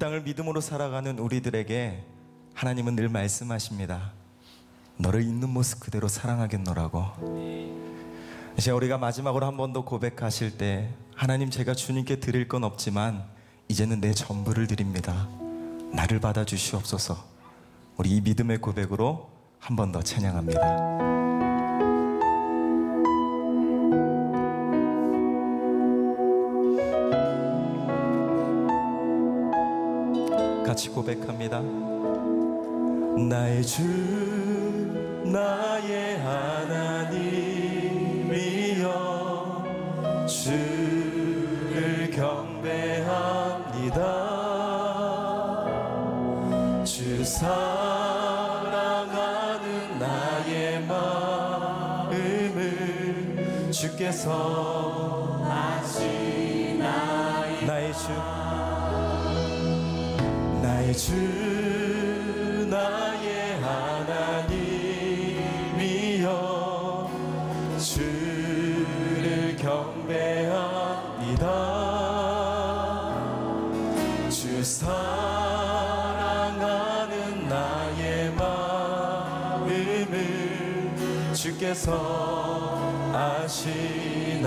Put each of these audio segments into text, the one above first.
땅을 믿음으로 살아가는 우리들에게 하나님은 늘 말씀하십니다. 너를 있는 모습 그대로 사랑하겠노라고. 이제 우리가 마지막으로 한 번 더 고백하실 때, 하나님, 제가 주님께 드릴 건 없지만 이제는 내 전부를 드립니다. 나를 받아주시옵소서. 우리 이 믿음의 고백으로 한 번 더 찬양합니다. 같이 고백합니다. 나의 주 나의 하나님이여 주를 경배합니다. 주 사랑하는 나의 마음을 주께서 아시나이다. 나의 주 나의 하나님이여 주를 경배합니다. 주 사랑하는 나의 마음을 주께서 아시나이다.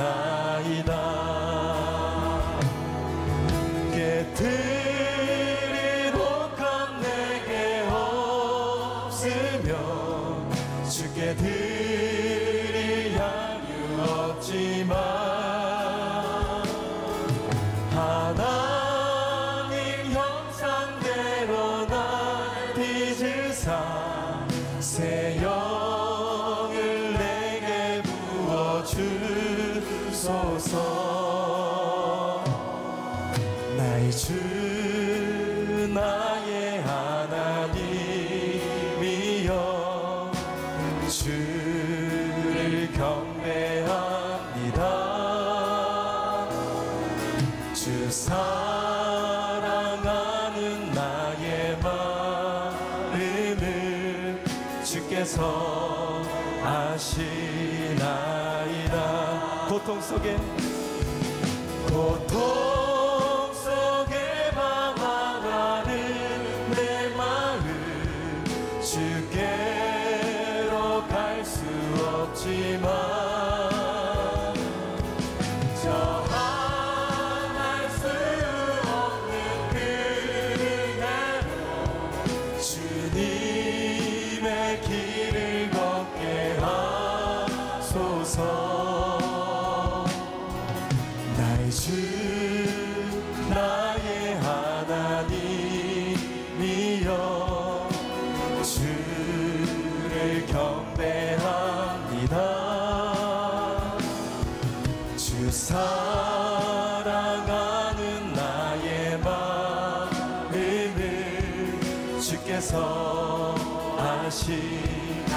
주께 드릴 양육 없지만 하나님 형상대로 날 빚으사 새 영을 내게 부어주소서. 나의 주 나의 하나님이여 주를 경배합니다. 주 사랑하는 나의 마음을 주께서 아시나이다. 고통 속에 방황하는 내 마음 주께로 갈 수 없지만 저항할 수 없는 그대로 주님의 길을 걷게 하소서. 나의 주 나의 하나님이여 주를 경배합니다. 주 사랑하는 나의 마음을 주께서 아시나이다.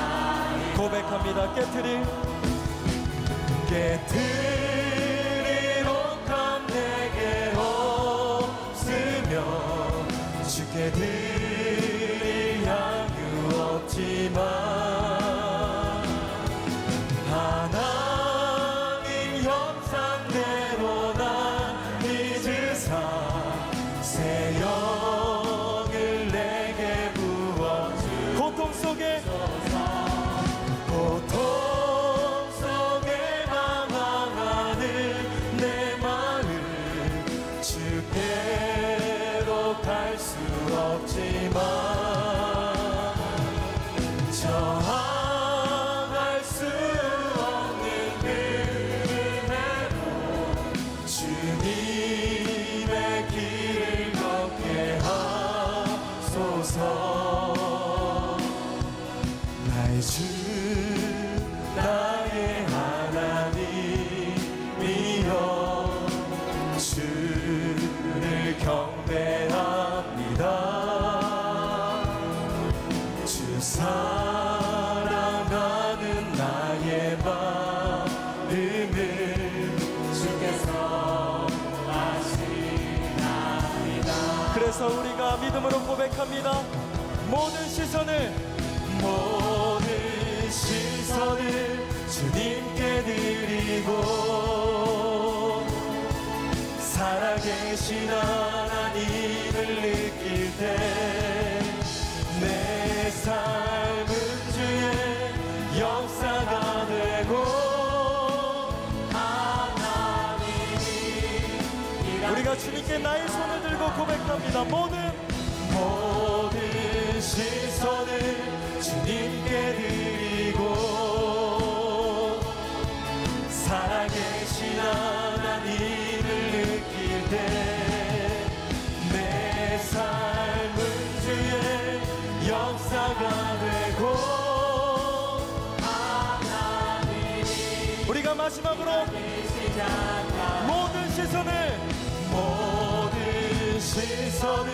고백합니다. 깨트릴 옷감 내게 없으며 주께 드릴 양육 없지만 하나님 형상대로 날 빚으사 새 영을 내게 부어주소서. 고통 속에 방황하는 내 마음 주께로 갈 수 없지만 저항할 수 없는 그대로 주님의 길을 걷게 하소서. 나의 주 나의 하나님이여 주를 경배합니다. 주 사랑하는 나의 마음을 주께서 아시나이다. 그래서 우리가 믿음으로 고백합니다. 모든 시선을 주님께 드리고 살아계신 하나님을 주님께 나의 손을 들고 고백합니다. 모든 시선을 주님께 드리고 살아계신 하나님을 느낄 때 내 삶은 주의 역사가 되고 하나님이 우리가 마지막으로 모든 시선을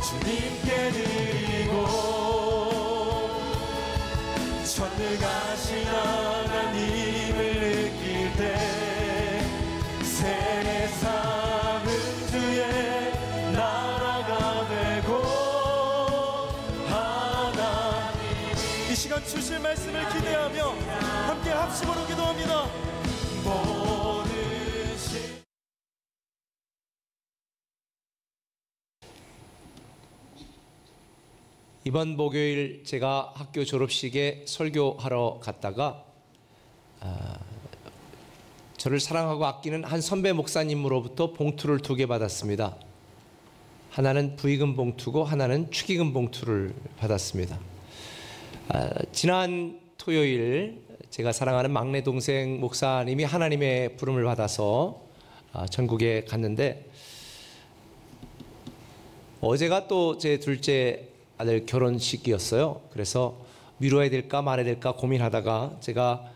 주님께 드리고 전능하신 하나님을 느낄 때 새 삶은 주의 나라가 되고 하나님 이 시간 주실 말씀을 기대하며 함께 합심으로 기도합니다. 이번 목요일 제가 학교 졸업식에 설교하러 갔다가 저를 사랑하고 아끼는 한 선배 목사님으로부터 봉투를 2개 받았습니다. 하나는 부의금 봉투고 하나는 축의금 봉투를 받았습니다. 지난 토요일 제가 사랑하는 막내 동생 목사님이 하나님의 부름을 받아서 전국에 갔는데 어제가 또 제 둘째 아들 결혼식이었어요. 그래서 미뤄야 될까 말아야 될까 고민하다가 제가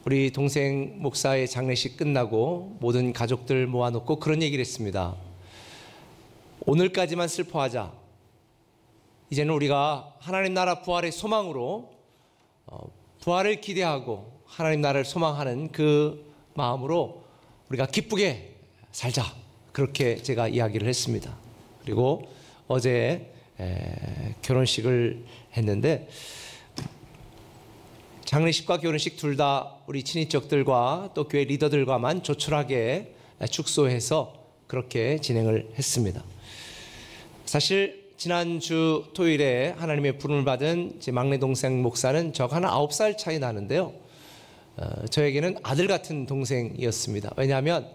우리 동생 목사의 장례식 끝나고 모든 가족들 모아놓고 그런 얘기를 했습니다. 오늘까지만 슬퍼하자. 이제는 우리가 하나님 나라 부활의 소망으로 부활을 기대하고 하나님 나라를 소망하는 그 마음으로 우리가 기쁘게 살자. 그렇게 제가 이야기를 했습니다. 그리고 어제 결혼식을 했는데 장례식과 결혼식 둘 다 우리 친인척들과 또 교회 리더들과만 조촐하게 축소해서 그렇게 진행을 했습니다. 사실 지난주 토요일에 하나님의 부름을 받은 제 막내 동생 목사는 저하고 9살 차이 나는데요. 저에게는 아들 같은 동생이었습니다. 왜냐하면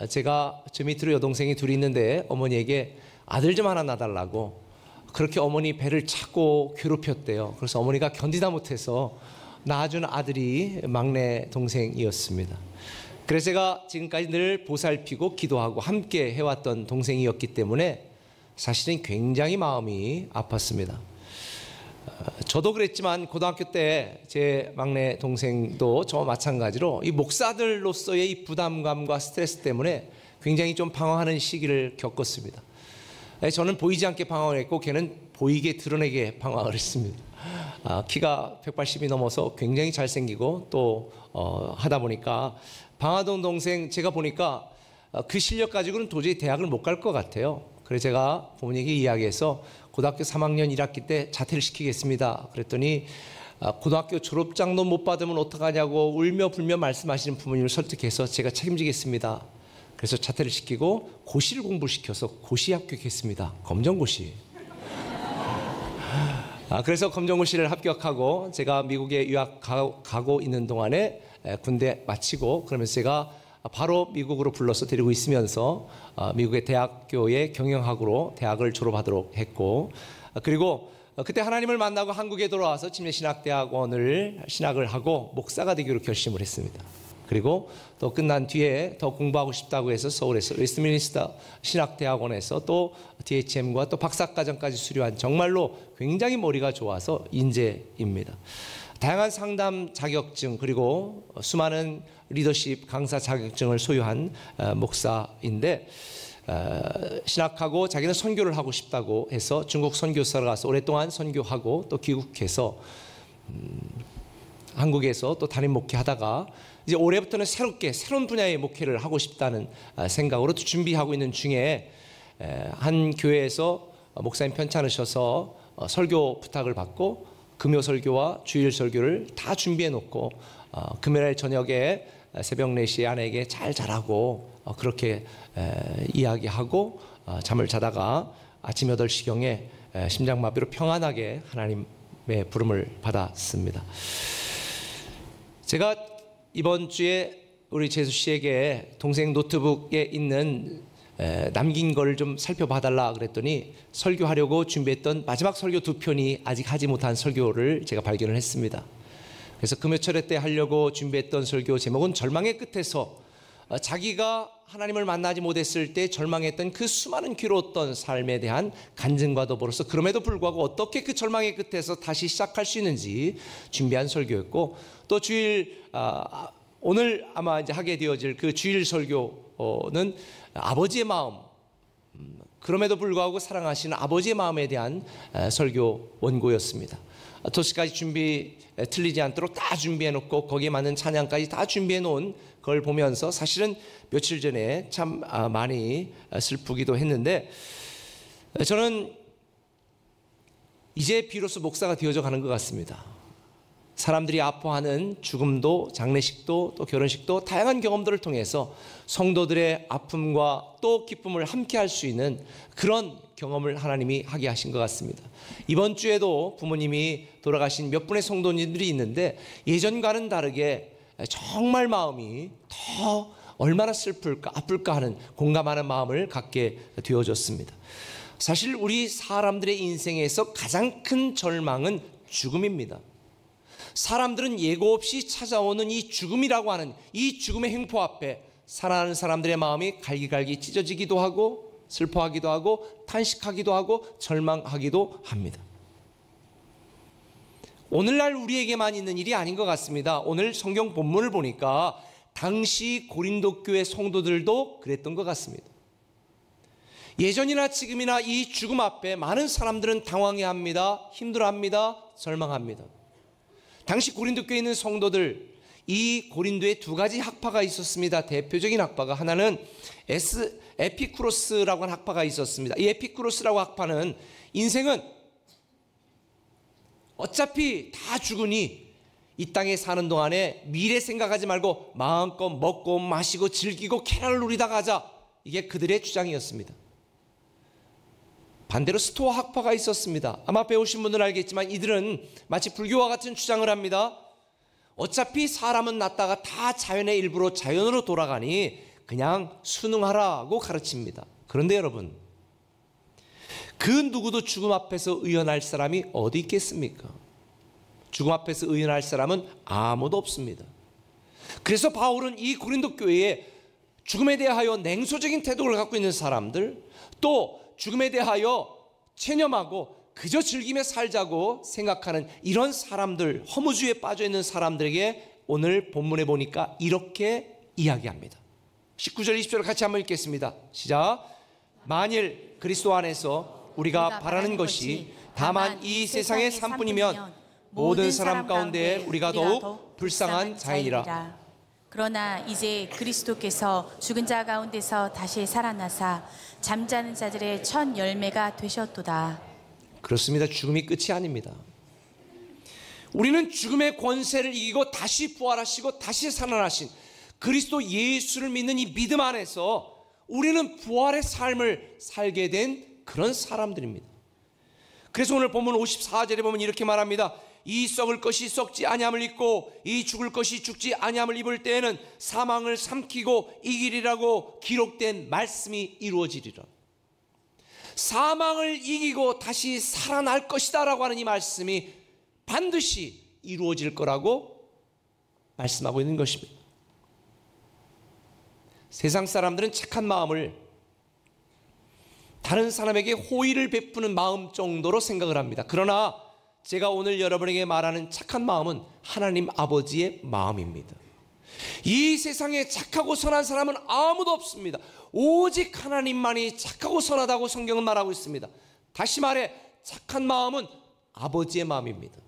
제가 저 밑으로 여동생이 둘이 있는데 어머니에게 아들 좀 하나 낳아달라고 그렇게 어머니 배를 차고 괴롭혔대요. 그래서 어머니가 견디다 못해서 낳아준 아들이 막내 동생이었습니다. 그래서 제가 지금까지 늘 보살피고 기도하고 함께 해왔던 동생이었기 때문에 사실은 굉장히 마음이 아팠습니다. 저도 그랬지만 고등학교 때 제 막내 동생도 저와 마찬가지로 이 목사들로서의 이 부담감과 스트레스 때문에 굉장히 좀 방황하는 시기를 겪었습니다. 저는 보이지 않게 방황을 했고 걔는 보이게 드러내게 방황을 했습니다. 키가 180이 넘어서 굉장히 잘생기고 또 하다 보니까 방화동 동생 제가 보니까 그 실력 가지고는 도저히 대학을 못 갈 것 같아요. 그래서 제가 부모님에게 이야기해서 고등학교 3학년 1학기 때 자퇴를 시키겠습니다. 그랬더니 고등학교 졸업장도 못 받으면 어떡하냐고 울며 불며 말씀하시는 부모님을 설득해서 제가 책임지겠습니다. 그래서 자퇴를 시키고 고시를 공부시켜서 고시 합격했습니다. 검정고시. 그래서 검정고시를 합격하고 제가 미국에 유학 가고 있는 동안에 군대 마치고 그러면서 제가 바로 미국으로 불러서 데리고 있으면서 미국의 대학교의 경영학으로 대학을 졸업하도록 했고 그리고 그때 하나님을 만나고 한국에 돌아와서 침례신학대학원을 신학을 하고 목사가 되기로 결심을 했습니다. 그리고 또 끝난 뒤에 더 공부하고 싶다고 해서 서울에서 웨스트민스터 신학대학원에서 또 DHM과 또 박사과정까지 수료한 정말로 굉장히 머리가 좋아서 인재입니다. 다양한 상담 자격증 그리고 수많은 리더십 강사 자격증을 소유한 목사인데 신학하고 자기는 선교를 하고 싶다고 해서 중국 선교사로 가서 오랫동안 선교하고 또 귀국해서 한국에서 또 담임 목회하다가 이제 올해부터는 새로운 분야의 목회를 하고 싶다는 생각으로 준비하고 있는 중에 한 교회에서 목사님 편찮으셔서 설교 부탁을 받고 금요 설교와 주일 설교를 다 준비해 놓고 금요일 저녁에 새벽 4시에 아내에게 잘 자라고 그렇게 이야기하고 잠을 자다가 아침 8시경에 심장마비로 평안하게 하나님의 부름을 받았습니다. 제가 이번 주에 우리 재수 씨에게 동생 노트북에 있는 남긴 걸 좀 살펴봐달라 그랬더니 설교하려고 준비했던 마지막 설교 2편이 아직 하지 못한 설교를 제가 발견을 했습니다. 그래서 금요철에 때 하려고 준비했던 설교 제목은 절망의 끝에서, 자기가 하나님을 만나지 못했을 때 절망했던 그 수많은 괴로웠던 삶에 대한 간증과 더불어서 그럼에도 불구하고 어떻게 그 절망의 끝에서 다시 시작할 수 있는지 준비한 설교였고, 또 주일 오늘 아마 이제 하게 되어질 그 주일 설교는 아버지의 마음, 그럼에도 불구하고 사랑하시는 아버지의 마음에 대한 설교 원고였습니다. 토시까지 준비 틀리지 않도록 다 준비해 놓고 거기에 맞는 찬양까지 다 준비해 놓은 걸 보면서 사실은 며칠 전에 참 많이 슬프기도 했는데, 저는 이제 비로소 목사가 되어져 가는 것 같습니다. 사람들이 아파하는 죽음도, 장례식도, 또 결혼식도 다양한 경험들을 통해서 성도들의 아픔과 또 기쁨을 함께 할 수 있는 그런 경험을 하나님이 하게 하신 것 같습니다. 이번 주에도 부모님이 돌아가신 몇 분의 성도님들이 있는데, 예전과는 다르게 정말 마음이 더 얼마나 슬플까, 아플까 하는 공감하는 마음을 갖게 되어졌습니다. 사실 우리 사람들의 인생에서 가장 큰 절망은 죽음입니다. 사람들은 예고 없이 찾아오는 이 죽음이라고 하는 이 죽음의 횡포 앞에 살아가는 사람들의 마음이 갈기갈기 찢어지기도 하고, 슬퍼하기도 하고, 탄식하기도 하고, 절망하기도 합니다. 오늘날 우리에게만 있는 일이 아닌 것 같습니다. 오늘 성경 본문을 보니까 당시 고린도 교회 성도들도 그랬던 것 같습니다. 예전이나 지금이나 이 죽음 앞에 많은 사람들은 당황해합니다. 힘들어합니다. 절망합니다. 당시 고린도 교회에 있는 성도들, 이 고린도에 두 가지 학파가 있었습니다. 대표적인 학파가, 하나는 에피쿠로스라고 하는 학파가 있었습니다. 이 에피쿠로스라고 학파는 인생은 어차피 다 죽으니 이 땅에 사는 동안에 미래 생각하지 말고 마음껏 먹고 마시고 즐기고 쾌락을 누리다 가자, 이게 그들의 주장이었습니다. 반대로 스토아 학파가 있었습니다. 아마 배우신 분들은 알겠지만 이들은 마치 불교와 같은 주장을 합니다. 어차피 사람은 났다가 다 자연의 일부로 자연으로 돌아가니 그냥 순응하라고 가르칩니다. 그런데 여러분, 그 누구도 죽음 앞에서 의연할 사람이 어디 있겠습니까? 죽음 앞에서 의연할 사람은 아무도 없습니다. 그래서 바울은 이 고린도 교회에 죽음에 대하여 냉소적인 태도를 갖고 있는 사람들, 또 죽음에 대하여 체념하고 그저 즐기며 살자고 생각하는 이런 사람들, 허무주의에 빠져있는 사람들에게 오늘 본문에 보니까 이렇게 이야기합니다. 19절 20절 같이 한번 읽겠습니다. 시작. 만일 그리스도 안에서 우리가 바라는 것이 다만 이 세상의 삶뿐이면 모든 사람 가운데 우리가 더욱 불쌍한 자이니라. 그러나 이제 그리스도께서 죽은 자 가운데서 다시 살아나사 잠자는 자들의 첫 열매가 되셨도다. 그렇습니다. 죽음이 끝이 아닙니다. 우리는 죽음의 권세를 이기고 다시 부활하시고 다시 살아나신 그리스도 예수를 믿는 이 믿음 안에서 우리는 부활의 삶을 살게 된 그런 사람들입니다. 그래서 오늘 본문 54절에 보면 이렇게 말합니다. 이 썩을 것이 썩지 아니함을 입고 이 죽을 것이 죽지 아니함을 입을 때에는 사망을 삼키고 이기리라고 기록된 말씀이 이루어지리라. 사망을 이기고 다시 살아날 것이다 라고 하는 이 말씀이 반드시 이루어질 거라고 말씀하고 있는 것입니다. 세상 사람들은 착한 마음을 다른 사람에게 호의를 베푸는 마음 정도로 생각을 합니다. 그러나 제가 오늘 여러분에게 말하는 착한 마음은 하나님 아버지의 마음입니다. 이 세상에 착하고 선한 사람은 아무도 없습니다. 오직 하나님만이 착하고 선하다고 성경은 말하고 있습니다. 다시 말해 착한 마음은 아버지의 마음입니다.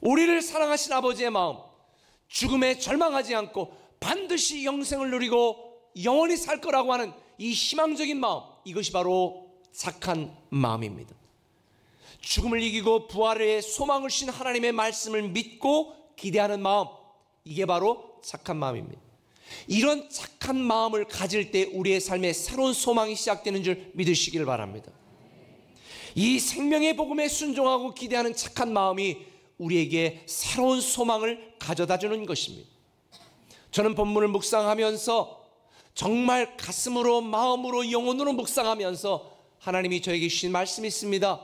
우리를 사랑하신 아버지의 마음, 죽음에 절망하지 않고 반드시 영생을 누리고 영원히 살 거라고 하는 이 희망적인 마음, 이것이 바로 착한 마음입니다. 죽음을 이기고 부활의 소망을 주신 하나님의 말씀을 믿고 기대하는 마음, 이게 바로 착한 마음입니다. 이런 착한 마음을 가질 때 우리의 삶에 새로운 소망이 시작되는 줄 믿으시길 바랍니다. 이 생명의 복음에 순종하고 기대하는 착한 마음이 우리에게 새로운 소망을 가져다 주는 것입니다. 저는 본문을 묵상하면서 정말 가슴으로, 마음으로, 영혼으로 묵상하면서 하나님이 저에게 주신 말씀이 있습니다.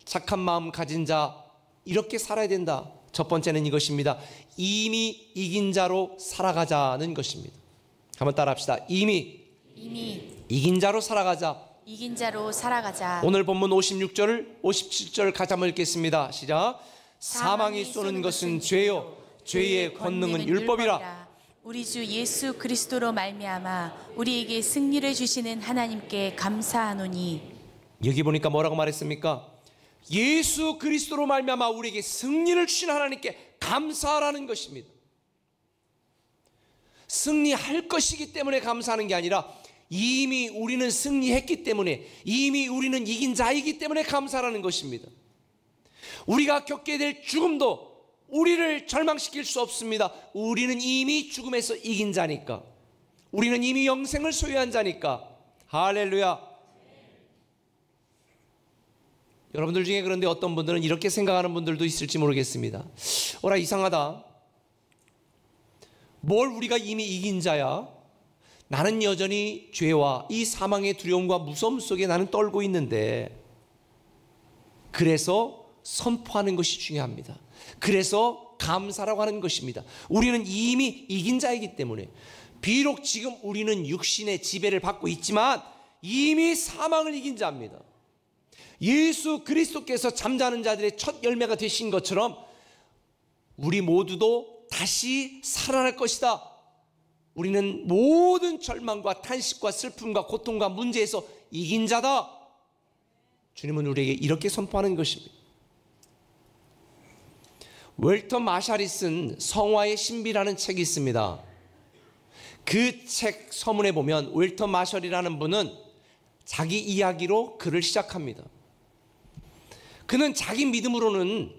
착한 마음 가진 자, 이렇게 살아야 된다. 첫 번째는 이것입니다. 이미 이긴 자로 살아가자는 것입니다. 한번 따라합시다. 이미 이긴 자로 살아가자. 이긴 자로 살아가자. 오늘 본문 56절, 57절 같이 한번 읽겠습니다. 시작. 사망이 쏘는 것은 죄요, 죄의 권능은 율법이라. 우리 주 예수 그리스도로 말미암아 우리에게 승리를 주시는 하나님께 감사하노니. 여기 보니까 뭐라고 말했습니까? 예수 그리스도로 말미암아 우리에게 승리를 주신 하나님께 감사하라는 것입니다. 승리할 것이기 때문에 감사하는 게 아니라 이미 우리는 승리했기 때문에, 이미 우리는 이긴 자이기 때문에 감사하라는 것입니다. 우리가 겪게 될 죽음도 우리를 절망시킬 수 없습니다. 우리는 이미 죽음에서 이긴 자니까. 우리는 이미 영생을 소유한 자니까. 할렐루야. 여러분들 중에 그런데 어떤 분들은 이렇게 생각하는 분들도 있을지 모르겠습니다. 어라, 이상하다. 뭘 우리가 이미 이긴 자야? 나는 여전히 죄와 이 사망의 두려움과 무서움 속에 나는 떨고 있는데, 그래서 선포하는 것이 중요합니다. 그래서 감사라고 하는 것입니다. 우리는 이미 이긴 자이기 때문에, 비록 지금 우리는 육신의 지배를 받고 있지만 이미 사망을 이긴 자입니다. 예수 그리스도께서 잠자는 자들의 첫 열매가 되신 것처럼 우리 모두도 다시 살아날 것이다. 우리는 모든 절망과 탄식과 슬픔과 고통과 문제에서 이긴 자다. 주님은 우리에게 이렇게 선포하는 것입니다. 웰터 마샬이 쓴 성화의 신비라는 책이 있습니다. 그 책 서문에 보면 웰터 마샬이라는 분은 자기 이야기로 글을 시작합니다. 그는 자기 믿음으로는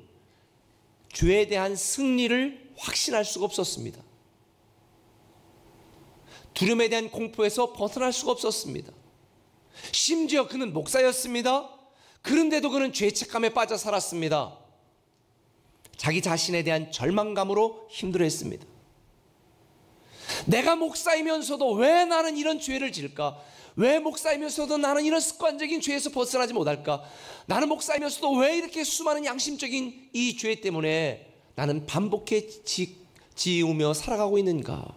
죄에 대한 승리를 확신할 수가 없었습니다. 두려움에 대한 공포에서 벗어날 수가 없었습니다. 심지어 그는 목사였습니다. 그런데도 그는 죄책감에 빠져 살았습니다. 자기 자신에 대한 절망감으로 힘들어했습니다. 내가 목사이면서도 왜 나는 이런 죄를 지을까? 왜 목사이면서도 나는 이런 습관적인 죄에서 벗어나지 못할까? 나는 목사이면서도 왜 이렇게 수많은 양심적인 이 죄 때문에 나는 반복해 지으며 살아가고 있는가?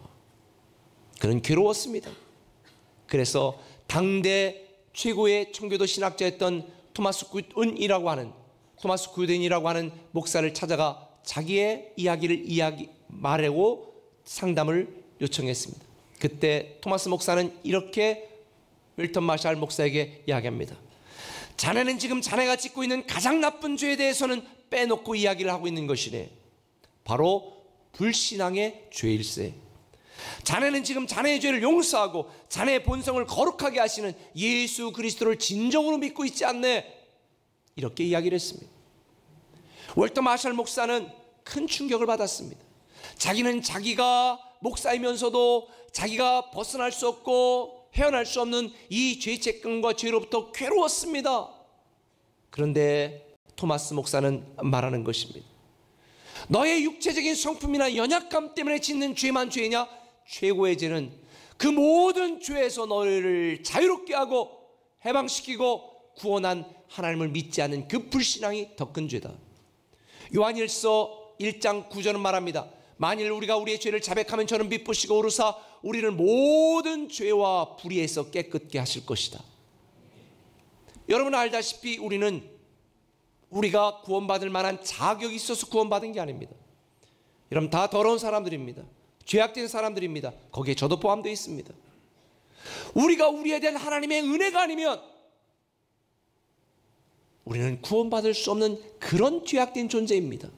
그는 괴로웠습니다. 그래서 당대 최고의 청교도 신학자였던 토마스 굿은이라고 하는 목사를 찾아가 자기의 이야기를 말하고 상담을 요청했습니다. 그때 토마스 목사는 이렇게 웰턴 마샬 목사에게 이야기합니다. 자네는 지금 자네가 짓고 있는 가장 나쁜 죄에 대해서는 빼놓고 이야기를 하고 있는 것이네. 바로 불신앙의 죄일세. 자네는 지금 자네의 죄를 용서하고 자네의 본성을 거룩하게 하시는 예수 그리스도를 진정으로 믿고 있지 않네. 이렇게 이야기를 했습니다. 웰턴 마샬 목사는 큰 충격을 받았습니다. 자기는 자기가 목사이면서도 자기가 벗어날 수 없고 헤어날 수 없는 이 죄책감과 죄로부터 괴로웠습니다. 그런데 토마스 목사는 말하는 것입니다. 너의 육체적인 성품이나 연약감 때문에 짓는 죄만 죄냐? 최고의 죄는 그 모든 죄에서 너를 자유롭게 하고 해방시키고 구원한 하나님을 믿지 않는 그 불신앙이 더 큰 죄다. 요한일서 1장 9절은 말합니다. 만일 우리가 우리의 죄를 자백하면 저는 미쁘시고 오르사 우리를 모든 죄와 불의에서 깨끗게 하실 것이다. 여러분 알다시피 우리가 구원받을 만한 자격이 있어서 구원받은 게 아닙니다. 여러분 다 더러운 사람들입니다. 죄악된 사람들입니다. 거기에 저도 포함되어 있습니다. 우리가 우리에 대한 하나님의 은혜가 아니면 우리는 구원받을 수 없는 그런 죄악된 존재입니다.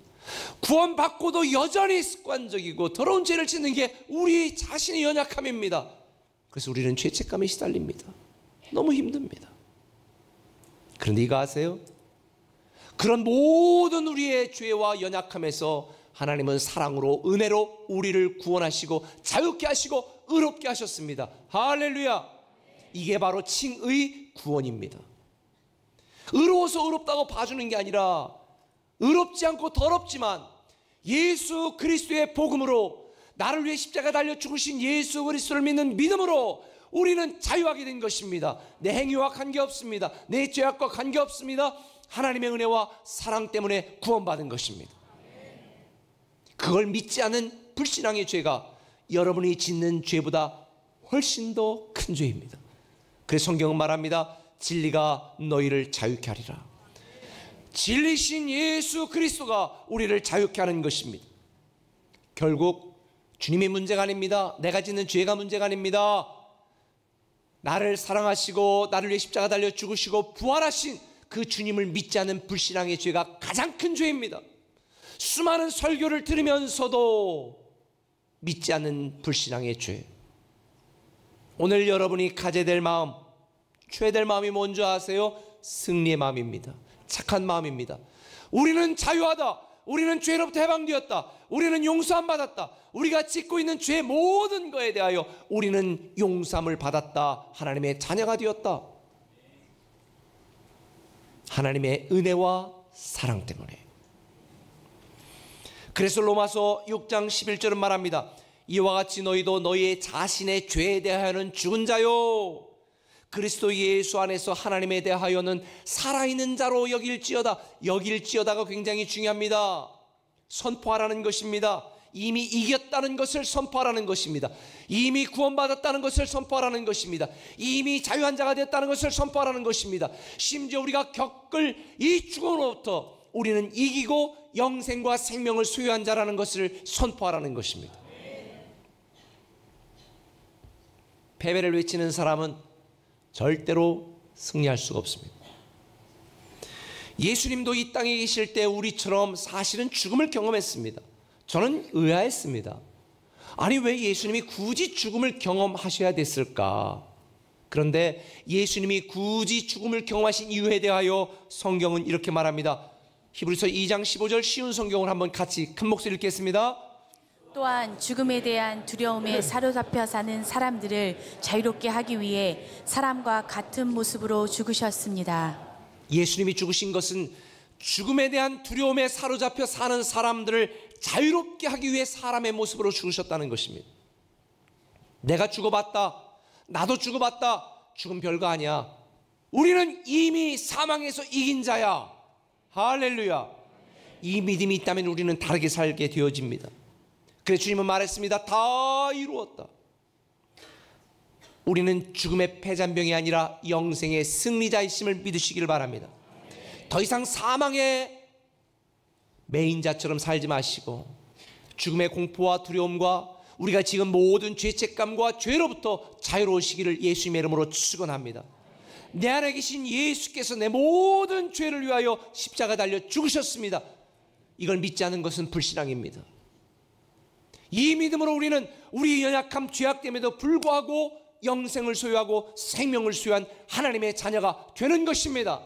구원받고도 여전히 습관적이고 더러운 죄를 짓는 게 우리 자신의 연약함입니다. 그래서 우리는 죄책감에 시달립니다. 너무 힘듭니다. 그런데 이거 아세요? 그런 모든 우리의 죄와 연약함에서 하나님은 사랑으로 은혜로 우리를 구원하시고 자유케 하시고 의롭게 하셨습니다. 할렐루야. 이게 바로 칭의 구원입니다. 의로워서 의롭다고 봐주는 게 아니라 의롭지 않고 더럽지만 예수 그리스도의 복음으로 나를 위해 십자가 달려 죽으신 예수 그리스도를 믿는 믿음으로 우리는 자유하게 된 것입니다. 내 행위와 관계없습니다. 내 죄악과 관계없습니다. 하나님의 은혜와 사랑 때문에 구원받은 것입니다. 그걸 믿지 않은 불신앙의 죄가 여러분이 짓는 죄보다 훨씬 더 큰 죄입니다. 그래서 성경은 말합니다. 진리가 너희를 자유케 하리라. 진리신 예수 그리스도가 우리를 자유케 하는 것입니다. 결국 주님의 문제가 아닙니다. 내가 짓는 죄가 문제가 아닙니다. 나를 사랑하시고 나를 위해 십자가 달려 죽으시고 부활하신 그 주님을 믿지 않는 불신앙의 죄가 가장 큰 죄입니다. 수많은 설교를 들으면서도 믿지 않는 불신앙의 죄. 오늘 여러분이 가져야 될 마음, 취해야 될 마음이 뭔지 아세요? 승리의 마음입니다. 착한 마음입니다. 우리는 자유하다. 우리는 죄로부터 해방되었다. 우리는 용서함 받았다. 우리가 짓고 있는 죄 모든 것에 대하여 우리는 용서함을 받았다. 하나님의 자녀가 되었다. 하나님의 은혜와 사랑 때문에. 그래서 로마서 6장 11절은 말합니다. 이와 같이 너희도 너희의 자신의 죄에 대하여는 죽은 자요 그리스도 예수 안에서 하나님에 대하여는 살아있는 자로 여길지어다. 여길지어다가 굉장히 중요합니다. 선포하라는 것입니다. 이미 이겼다는 것을 선포하라는 것입니다. 이미 구원받았다는 것을 선포하라는 것입니다. 이미 자유한 자가 됐다는 것을 선포하라는 것입니다. 심지어 우리가 겪을 이 죽음으로부터 우리는 이기고 영생과 생명을 소유한 자라는 것을 선포하라는 것입니다. 패배를 외치는 사람은 절대로 승리할 수가 없습니다. 예수님도 이 땅에 계실 때 우리처럼 사실은 죽음을 경험했습니다. 저는 의아했습니다. 아니 왜 예수님이 굳이 죽음을 경험하셔야 됐을까? 그런데 예수님이 굳이 죽음을 경험하신 이유에 대하여 성경은 이렇게 말합니다. 히브리서 2장 15절 쉬운 성경을 한번 같이 큰 목소리로 읽겠습니다. 또한 죽음에 대한 두려움에 사로잡혀 사는 사람들을 자유롭게 하기 위해 사람과 같은 모습으로 죽으셨습니다. 예수님이 죽으신 것은 죽음에 대한 두려움에 사로잡혀 사는 사람들을 자유롭게 하기 위해 사람의 모습으로 죽으셨다는 것입니다. 내가 죽어봤다. 나도 죽어봤다. 죽음 별거 아니야. 우리는 이미 사망에서 이긴 자야. 할렐루야. 이 믿음이 있다면 우리는 다르게 살게 되어집니다. 그래서 주님은 말했습니다. 다 이루었다. 우리는 죽음의 패잔병이 아니라 영생의 승리자이심을 믿으시기를 바랍니다. 더 이상 사망의 매인자처럼 살지 마시고 죽음의 공포와 두려움과 우리가 지금 모든 죄책감과 죄로부터 자유로우시기를 예수님의 이름으로 축원합니다. 내 안에 계신 예수께서 내 모든 죄를 위하여 십자가 달려 죽으셨습니다. 이걸 믿지 않는 것은 불신앙입니다. 이 믿음으로 우리는 우리 연약함 죄악됨에도 불구하고 영생을 소유하고 생명을 소유한 하나님의 자녀가 되는 것입니다.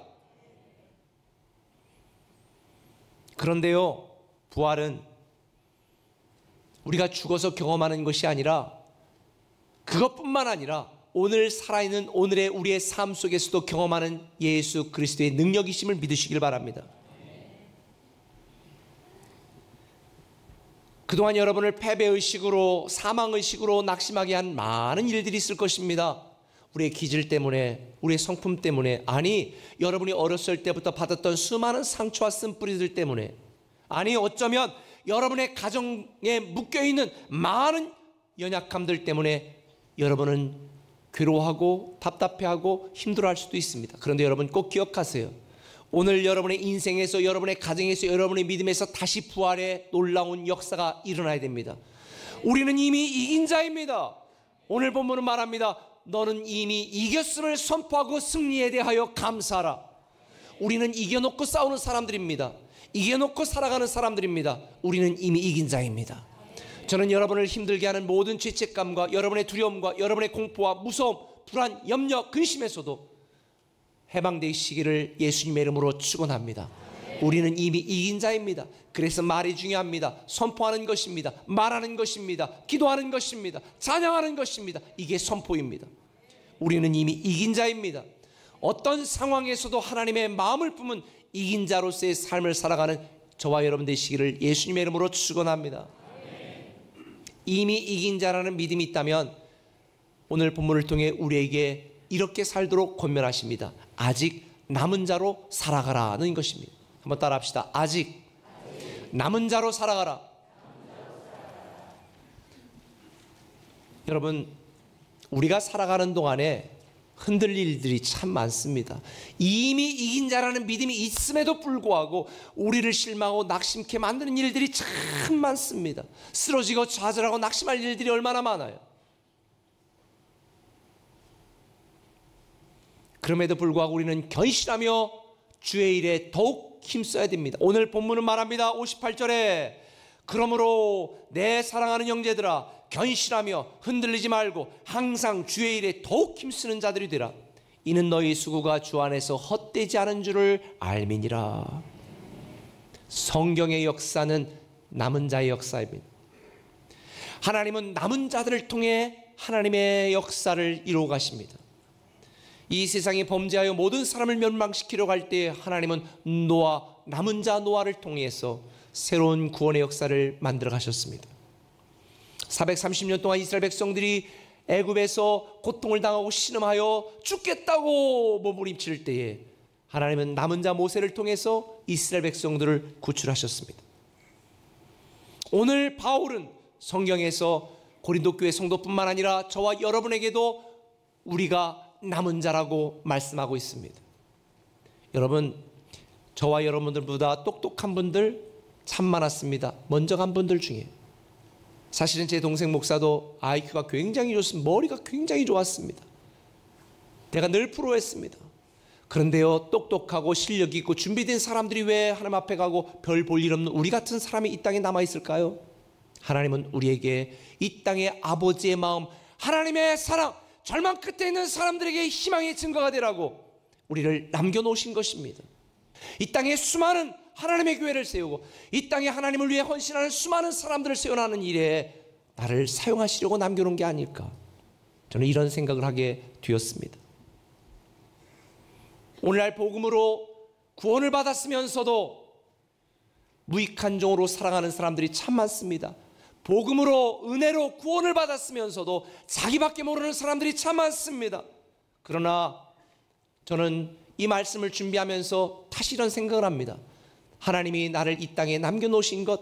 그런데요, 부활은 우리가 죽어서 경험하는 것이 아니라 그것뿐만 아니라 오늘 살아있는 오늘의 우리의 삶 속에서도 경험하는 예수 그리스도의 능력이심을 믿으시길 바랍니다. 그동안 여러분을 패배의식으로 사망의식으로 낙심하게 한 많은 일들이 있을 것입니다. 우리의 기질 때문에, 우리의 성품 때문에, 아니 여러분이 어렸을 때부터 받았던 수많은 상처와 쓴뿌리들 때문에, 아니 어쩌면 여러분의 가정에 묶여있는 많은 연약함들 때문에 여러분은 괴로워하고 답답해하고 힘들어할 수도 있습니다. 그런데 여러분 꼭 기억하세요. 오늘 여러분의 인생에서, 여러분의 가정에서, 여러분의 믿음에서 다시 부활의 놀라운 역사가 일어나야 됩니다. 우리는 이미 이긴 자입니다. 오늘 본문은 말합니다. 너는 이미 이겼음을 선포하고 승리에 대하여 감사하라. 우리는 이겨놓고 싸우는 사람들입니다. 이겨놓고 살아가는 사람들입니다. 우리는 이미 이긴 자입니다. 저는 여러분을 힘들게 하는 모든 죄책감과 여러분의 두려움과 여러분의 공포와 무서움, 불안, 염려, 근심에서도 해방되시기를 예수님의 이름으로 축원합니다. 우리는 이미 이긴 자입니다. 그래서 말이 중요합니다. 선포하는 것입니다. 말하는 것입니다. 기도하는 것입니다. 찬양하는 것입니다. 이게 선포입니다. 우리는 이미 이긴 자입니다. 어떤 상황에서도 하나님의 마음을 품은 이긴 자로서의 삶을 살아가는 저와 여러분 되시기를 예수님의 이름으로 축원합니다. 이미 이긴 자라는 믿음이 있다면 오늘 본문을 통해 우리에게 이렇게 살도록 권면하십니다. 아직 남은 자로 살아가라는 것입니다. 한번 따라합시다. 아직 남은 자로 살아가라. 여러분, 우리가 살아가는 동안에 흔들릴 일들이 참 많습니다. 이미 이긴 자라는 믿음이 있음에도 불구하고 우리를 실망하고 낙심케 만드는 일들이 참 많습니다. 쓰러지고 좌절하고 낙심할 일들이 얼마나 많아요. 그럼에도 불구하고 우리는 견실하며 주의 일에 더욱 힘써야 됩니다. 오늘 본문은 말합니다. 58절에 그러므로 내 사랑하는 형제들아 견실하며 흔들리지 말고 항상 주의 일에 더욱 힘쓰는 자들이 되라. 이는 너희 수고가 주 안에서 헛되지 않은 줄을 알미니라. 성경의 역사는 남은 자의 역사입니다. 하나님은 남은 자들을 통해 하나님의 역사를 이루어 가십니다. 이 세상이 범죄하여 모든 사람을 멸망시키려고 할 때 하나님은 노아, 남은 자 노아를 통해서 새로운 구원의 역사를 만들어 가셨습니다. 430년 동안 이스라엘 백성들이 애굽에서 고통을 당하고 신음하여 죽겠다고 몸부림칠 때에 하나님은 남은 자 모세를 통해서 이스라엘 백성들을 구출하셨습니다. 오늘 바울은 성경에서 고린도 교회 성도뿐만 아니라 저와 여러분에게도 우리가 남은 자라고 말씀하고 있습니다. 여러분, 저와 여러분들보다 똑똑한 분들 참 많았습니다. 먼저 간 분들 중에 사실은 제 동생 목사도 IQ가 굉장히 좋습니다. 머리가 굉장히 좋았습니다. 내가 늘 프로했습니다. 그런데요, 똑똑하고 실력 있고 준비된 사람들이 왜 하나님 앞에 가고 별 볼 일 없는 우리 같은 사람이 이 땅에 남아있을까요? 하나님은 우리에게 이 땅의 아버지의 마음, 하나님의 사랑, 절망 끝에 있는 사람들에게 희망의 증거가 되라고 우리를 남겨놓으신 것입니다. 이 땅에 수많은 하나님의 교회를 세우고 이 땅에 하나님을 위해 헌신하는 수많은 사람들을 세워나가는 일에 나를 사용하시려고 남겨놓은 게 아닐까, 저는 이런 생각을 하게 되었습니다. 오늘날 복음으로 구원을 받았으면서도 무익한 종으로 살아가는 사람들이 참 많습니다. 복음으로 은혜로 구원을 받았으면서도 자기밖에 모르는 사람들이 참 많습니다. 그러나 저는 이 말씀을 준비하면서 다시 이런 생각을 합니다. 하나님이 나를 이 땅에 남겨놓으신 것,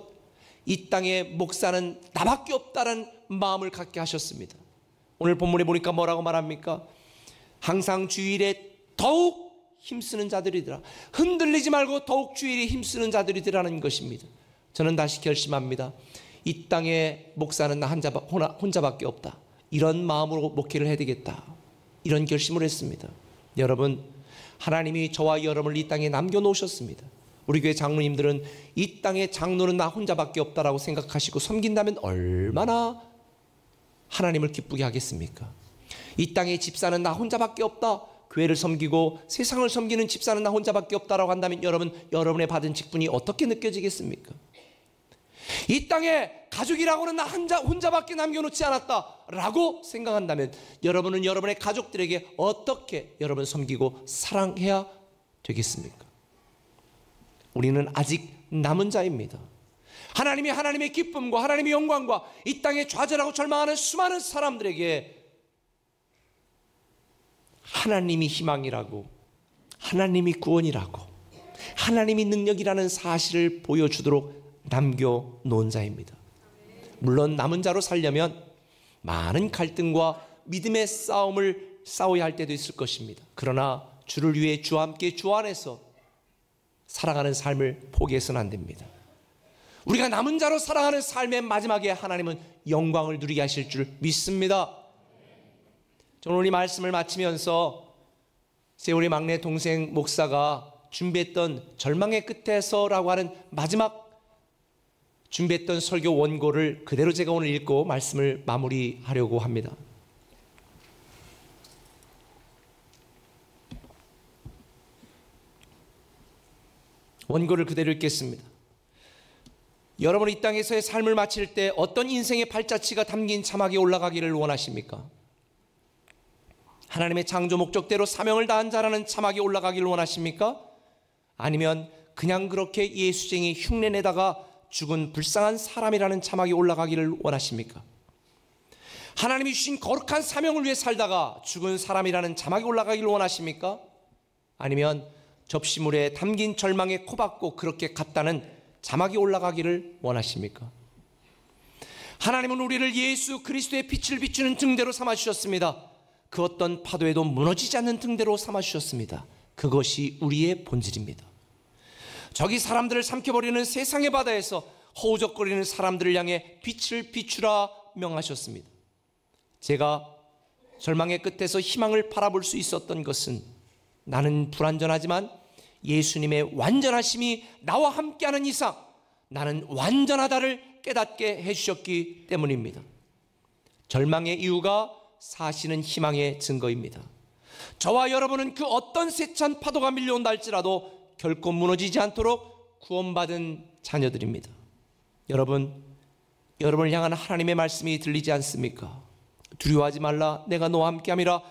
이 땅의 목사는 나밖에 없다는 마음을 갖게 하셨습니다. 오늘 본문에 보니까 뭐라고 말합니까? 항상 주일에 더욱 힘쓰는 자들이더라. 흔들리지 말고 더욱 주일에 힘쓰는 자들이더라는 것입니다. 저는 다시 결심합니다. 이 땅의 목사는 나 혼자밖에 없다. 이런 마음으로 목회를 해야 되겠다. 이런 결심을 했습니다. 여러분, 하나님이 저와 여러분을 이 땅에 남겨놓으셨습니다. 우리 교회 장로님들은 이 땅의 장로는 나 혼자밖에 없다라고 생각하시고 섬긴다면 얼마나 하나님을 기쁘게 하겠습니까? 이 땅의 집사는 나 혼자밖에 없다, 교회를 섬기고 세상을 섬기는 집사는 나 혼자밖에 없다라고 한다면 여러분의 받은 직분이 어떻게 느껴지겠습니까? 이 땅에 가족이라고는 나 혼자밖에 남겨놓지 않았다라고 생각한다면 여러분은 여러분의 가족들에게 어떻게 여러분 섬기고 사랑해야 되겠습니까? 우리는 아직 남은 자입니다. 하나님이 하나님의 기쁨과 하나님의 영광과 이 땅에 좌절하고 절망하는 수많은 사람들에게 하나님이 희망이라고, 하나님이 구원이라고, 하나님이 능력이라는 사실을 보여주도록 남겨놓은 자입니다. 물론 남은 자로 살려면 많은 갈등과 믿음의 싸움을 싸워야 할 때도 있을 것입니다. 그러나 주를 위해 주와 함께 주 안에서 살아가는 삶을 포기해서는 안 됩니다. 우리가 남은 자로 살아가는 삶의 마지막에 하나님은 영광을 누리게 하실 줄 믿습니다. 저는 오늘 이 말씀을 마치면서 세월의 막내 동생 목사가 준비했던 절망의 끝에서라고 하는 마지막 준비했던 설교 원고를 그대로 제가 오늘 읽고 말씀을 마무리하려고 합니다. 원고를 그대로 읽겠습니다. 여러분, 이 땅에서의 삶을 마칠 때 어떤 인생의 발자취가 담긴 자막에 올라가기를 원하십니까? 하나님의 창조 목적대로 사명을 다한 자라는 자막에 올라가기를 원하십니까? 아니면 그냥 그렇게 예수쟁이 흉내내다가 죽은 불쌍한 사람이라는 자막에 올라가기를 원하십니까? 하나님이 주신 거룩한 사명을 위해 살다가 죽은 사람이라는 자막이 올라가기를 원하십니까? 아니면 접시물에 담긴 절망에 코박고 그렇게 갔다는 자막이 올라가기를 원하십니까? 하나님은 우리를 예수 그리스도의 빛을 비추는 등대로 삼아주셨습니다. 그 어떤 파도에도 무너지지 않는 등대로 삼아주셨습니다. 그것이 우리의 본질입니다. 저기 사람들을 삼켜버리는 세상의 바다에서 허우적거리는 사람들을 향해 빛을 비추라 명하셨습니다. 제가 절망의 끝에서 희망을 바라볼 수 있었던 것은 나는 불완전하지만 예수님의 완전하심이 나와 함께하는 이상 나는 완전하다를 깨닫게 해주셨기 때문입니다. 절망의 이유가 사실은 희망의 증거입니다. 저와 여러분은 그 어떤 세찬 파도가 밀려온다 할지라도 결코 무너지지 않도록 구원받은 자녀들입니다. 여러분을 향한 하나님의 말씀이 들리지 않습니까? 두려워하지 말라, 내가 너와 함께함이라.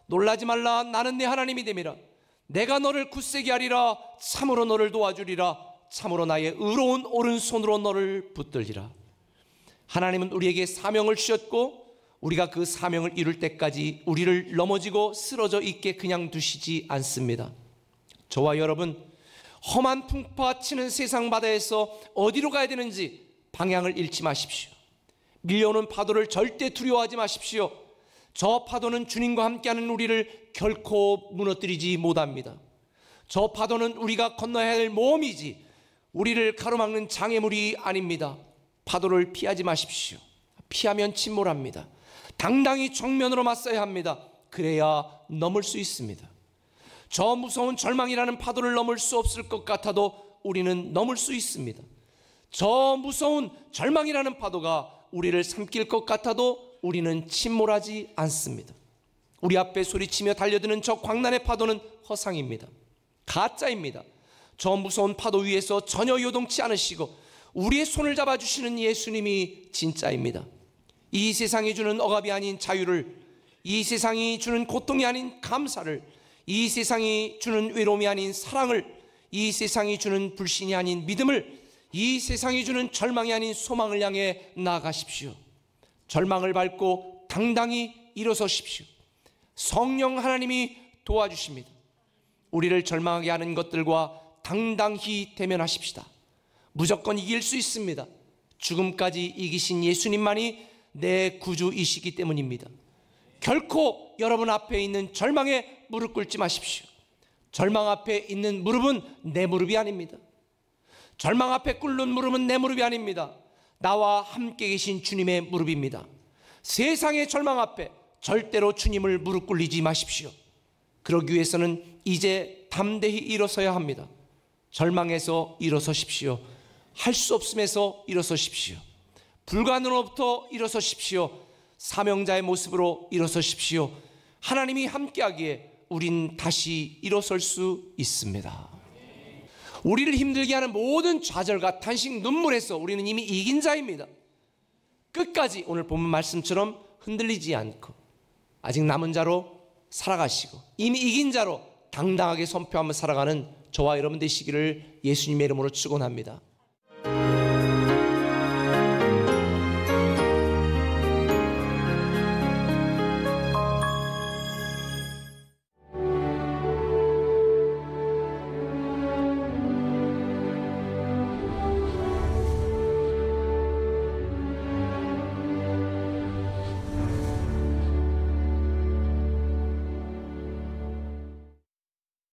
놀라지 말라, 나는 내 하나님이 됨이라. 내가 너를 굳세게 하리라. 참으로 너를 도와주리라. 참으로 나의 의로운 오른손으로 너를 붙들리라. 하나님은 우리에게 사명을 주셨고 우리가 그 사명을 이룰 때까지 우리를 넘어지고 쓰러져 있게 그냥 두시지 않습니다. 저와 여러분, 험한 풍파 치는 세상 바다에서 어디로 가야 되는지 방향을 잃지 마십시오. 밀려오는 파도를 절대 두려워하지 마십시오. 저 파도는 주님과 함께하는 우리를 결코 무너뜨리지 못합니다. 저 파도는 우리가 건너야 할 모험이지 우리를 가로막는 장애물이 아닙니다. 파도를 피하지 마십시오. 피하면 침몰합니다. 당당히 정면으로 맞서야 합니다. 그래야 넘을 수 있습니다. 저 무서운 절망이라는 파도를 넘을 수 없을 것 같아도 우리는 넘을 수 있습니다. 저 무서운 절망이라는 파도가 우리를 삼킬 것 같아도 우리는 침몰하지 않습니다. 우리 앞에 소리치며 달려드는 저 광란의 파도는 허상입니다. 가짜입니다. 저 무서운 파도 위에서 전혀 요동치 않으시고 우리의 손을 잡아주시는 예수님이 진짜입니다. 이 세상이 주는 억압이 아닌 자유를, 이 세상이 주는 고통이 아닌 감사를, 이 세상이 주는 외로움이 아닌 사랑을, 이 세상이 주는 불신이 아닌 믿음을, 이 세상이 주는 절망이 아닌 소망을 향해 나아가십시오. 절망을 밟고 당당히 일어서십시오. 성령 하나님이 도와주십니다. 우리를 절망하게 하는 것들과 당당히 대면하십시다. 무조건 이길 수 있습니다. 죽음까지 이기신 예수님만이 내 구주이시기 때문입니다. 결코 여러분 앞에 있는 절망에 무릎 꿇지 마십시오. 절망 앞에 있는 무릎은 내 무릎이 아닙니다. 절망 앞에 꿇는 무릎은 내 무릎이 아닙니다. 나와 함께 계신 주님의 무릎입니다. 세상의 절망 앞에 절대로 주님을 무릎 꿇리지 마십시오. 그러기 위해서는 이제 담대히 일어서야 합니다. 절망에서 일어서십시오. 할 수 없음에서 일어서십시오. 불가능으로부터 일어서십시오. 사명자의 모습으로 일어서십시오. 하나님이 함께하기에 우린 다시 일어설 수 있습니다. 우리를 힘들게 하는 모든 좌절과 탄식, 눈물에서 우리는 이미 이긴 자입니다. 끝까지 오늘 본문 말씀처럼 흔들리지 않고 아직 남은 자로 살아가시고 이미 이긴 자로 당당하게 선포하며 살아가는 저와 여러분 되시기를 예수님의 이름으로 축원합니다.